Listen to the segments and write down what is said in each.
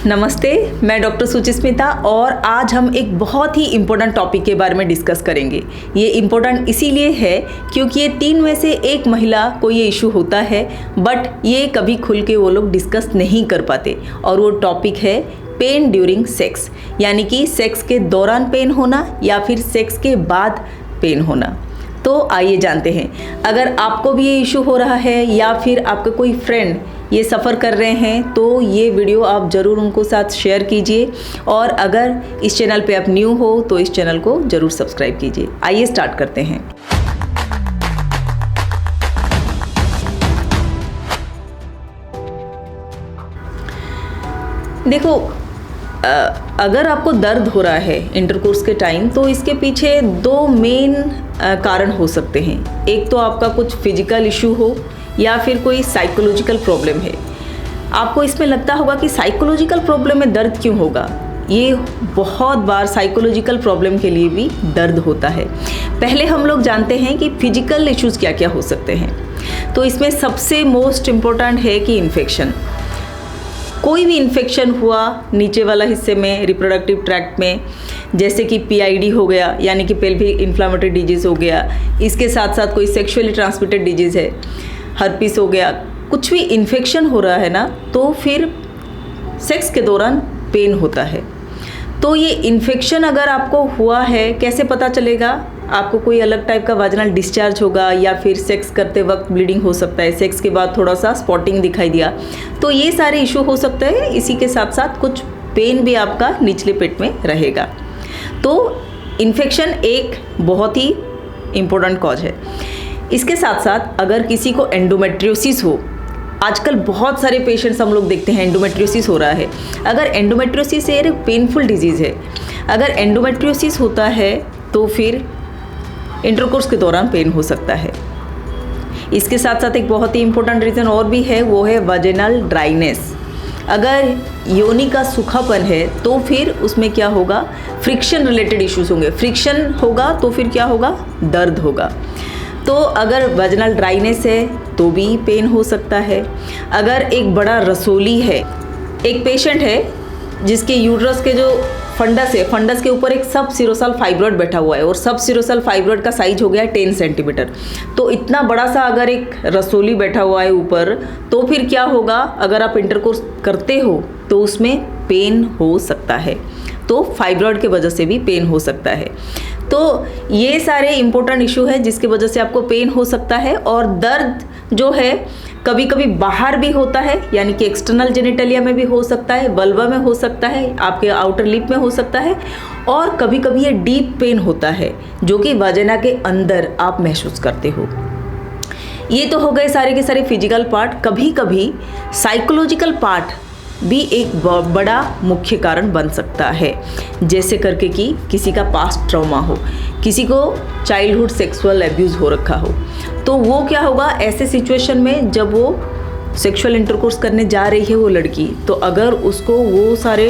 नमस्ते, मैं डॉक्टर सुचिस्मिता और आज हम एक बहुत ही इम्पोर्टेंट टॉपिक के बारे में डिस्कस करेंगे। ये इम्पोर्टेंट इसीलिए है क्योंकि ये 3 में से एक महिला को ये इशू होता है, बट ये कभी खुल के वो लोग डिस्कस नहीं कर पाते और वो टॉपिक है पेन ड्यूरिंग सेक्स, यानी कि सेक्स के दौरान पेन होना या फिर सेक्स के बाद पेन होना। तो आइए जानते हैं, अगर आपको भी ये इशू हो रहा है या फिर आपका कोई फ्रेंड ये सफ़र कर रहे हैं तो ये वीडियो आप ज़रूर उनको साथ शेयर कीजिए और अगर इस चैनल पे आप न्यू हो तो इस चैनल को ज़रूर सब्सक्राइब कीजिए। आइए स्टार्ट करते हैं। देखो, अगर आपको दर्द हो रहा है इंटरकोर्स के टाइम तो इसके पीछे 2 मेन कारण हो सकते हैं। एक तो आपका कुछ फिजिकल इशू हो या फिर कोई साइकोलॉजिकल प्रॉब्लम है। आपको इसमें लगता होगा कि साइकोलॉजिकल प्रॉब्लम में दर्द क्यों होगा। ये बहुत बार साइकोलॉजिकल प्रॉब्लम के लिए भी दर्द होता है। पहले हम लोग जानते हैं कि फिजिकल इश्यूज़ क्या क्या हो सकते हैं। तो इसमें सबसे मोस्ट इम्पोर्टेंट है कि इन्फेक्शन। कोई भी इन्फेक्शन हुआ नीचे वाला हिस्से में, रिप्रोडक्टिव ट्रैक्ट में, जैसे कि PID हो गया यानी कि पेल्विक इन्फ्लेमेटरी डिजीज़ हो गया, इसके साथ साथ कोई सेक्सुअली ट्रांसमिटेड डिजीज़ है, हर्पीस हो गया, कुछ भी इन्फेक्शन हो रहा है ना, तो फिर सेक्स के दौरान पेन होता है। तो ये इन्फेक्शन अगर आपको हुआ है, कैसे पता चलेगा? आपको कोई अलग टाइप का वाजिनल डिस्चार्ज होगा या फिर सेक्स करते वक्त ब्लीडिंग हो सकता है, सेक्स के बाद थोड़ा सा स्पॉटिंग दिखाई दिया, तो ये सारे इशू हो सकते हैं। इसी के साथ साथ कुछ पेन भी आपका निचले पेट में रहेगा। तो इन्फेक्शन एक बहुत ही इम्पोर्टेंट कॉज है। इसके साथ साथ अगर किसी को एंडोमेट्रियोसिस हो, आजकल बहुत सारे पेशेंट्स हम लोग देखते हैं एंडोमेट्रियोसिस हो रहा है। अगर एंडोमेट्रियोसिस एक पेनफुल डिजीज़ है, अगर एंडोमेट्रियोसिस होता है तो फिर इंटरकोर्स के दौरान पेन हो सकता है। इसके साथ साथ एक बहुत ही इंपॉर्टेंट रीज़न और भी है, वो है वाजिनल ड्राइनेस। अगर योनि का सूखापन है तो फिर उसमें क्या होगा, फ्रिक्शन रिलेटेड इश्यूज होंगे। फ्रिक्शन होगा तो फिर क्या होगा, दर्द होगा। तो अगर वाजिनल ड्राइनेस है तो भी पेन हो सकता है। अगर एक बड़ा रसोली है, एक पेशेंट है जिसके यूट्रस के जो फंडस है, फंडस के ऊपर एक सब सिरोसल फाइब्रॉइड बैठा हुआ है और सब सिरोसल फाइब्रॉइड का साइज हो गया 10 सेंटीमीटर। तो इतना बड़ा सा अगर एक रसोली बैठा हुआ है ऊपर, तो फिर क्या होगा, अगर आप इंटरकोर्स करते हो तो उसमें पेन हो सकता है। तो फाइब्रॉइड के वजह से भी पेन हो सकता है। तो ये सारे इम्पोर्टेंट इशू है जिसकी वजह से आपको पेन हो सकता है। और दर्द जो है कभी कभी बाहर भी होता है, यानी कि एक्सटर्नल जेनिटलिया में भी हो सकता है, वल्वा में हो सकता है, आपके आउटर लिप में हो सकता है, और कभी कभी ये डीप पेन होता है जो कि वाजिना के अंदर आप महसूस करते हो। ये तो हो गए सारे के सारे फिजिकल पार्ट। कभी कभी साइकोलॉजिकल पार्ट भी एक बड़ा मुख्य कारण बन सकता है, जैसे करके कि किसी का पास्ट ट्रॉमा हो, किसी को चाइल्डहुड सेक्सुअल एब्यूज़ हो रखा हो, तो वो क्या होगा ऐसे सिचुएशन में, जब वो सेक्सुअल इंटरकोर्स करने जा रही है वो लड़की, तो अगर उसको वो सारे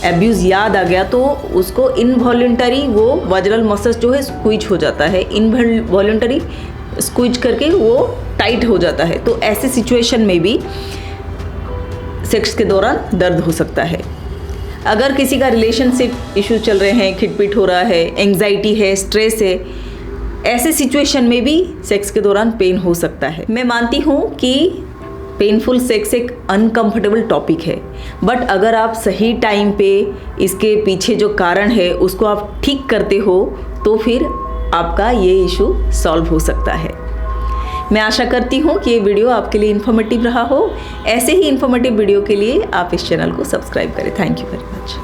एब्यूज़ याद आ गया तो उसको इनवॉल्यूंटरी वो वाजिनल मसल्स जो है स्क्वीज हो जाता है, इनवॉल्यूंटरी स्क्वीज करके वो टाइट हो जाता है। तो ऐसे सिचुएशन में भी सेक्स के दौरान दर्द हो सकता है। अगर किसी का रिलेशनशिप इश्यू चल रहे हैं, खिटपिट हो रहा है, एंग्जाइटी है, स्ट्रेस है, ऐसे सिचुएशन में भी सेक्स के दौरान पेन हो सकता है। मैं मानती हूँ कि पेनफुल सेक्स एक अनकंफर्टेबल टॉपिक है, बट अगर आप सही टाइम पे इसके पीछे जो कारण है उसको आप ठीक करते हो तो फिर आपका ये इशू सॉल्व हो सकता है। मैं आशा करती हूँ कि ये वीडियो आपके लिए इन्फॉर्मेटिव रहा हो। ऐसे ही इन्फॉर्मेटिव वीडियो के लिए आप इस चैनल को सब्सक्राइब करें। Thank you very much.